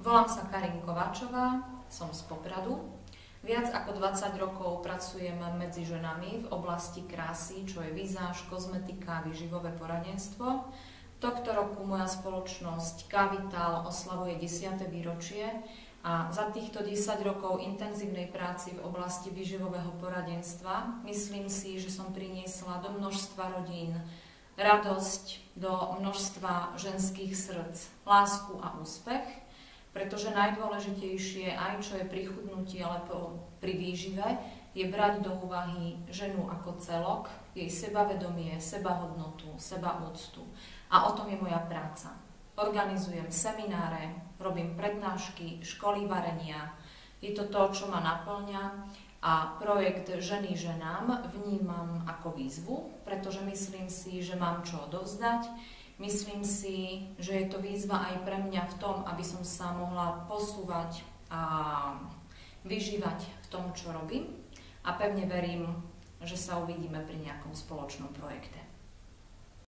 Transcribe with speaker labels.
Speaker 1: Volám sa Karin Kováčová, som z Popradu. Viac ako 20 rokov pracujem medzi ženami v oblasti krásy, čo je vizáž, kozmetika, výživové poradenstvo. Tohto roku moja spoločnosť K-Vital oslavuje 10. výročie a za týchto 10 rokov intenzívnej práci v oblasti výživového poradenstva myslím si, že som priniesla do množstva rodín radosť, do množstva ženských srdc, lásku a úspech. Pretože najdôležitejšie, aj čo je pri chudnutí alebo pri výžive, je brať do úvahy ženu ako celok, jej sebavedomie, sebahodnotu, sebaúctu. A o tom je moja práca. Organizujem semináre, robím prednášky, školy varenia. Je to to, čo ma naplňa a projekt Ženy ženám vnímam ako výzvu, pretože myslím si, že mám čo odovzdať. Myslím si, že je to výzva aj pre mňa v tom, aby som sa mohla posúvať a vyžívať v tom, čo robím. A pevne verím, že sa uvidíme pri nejakom spoločnom projekte.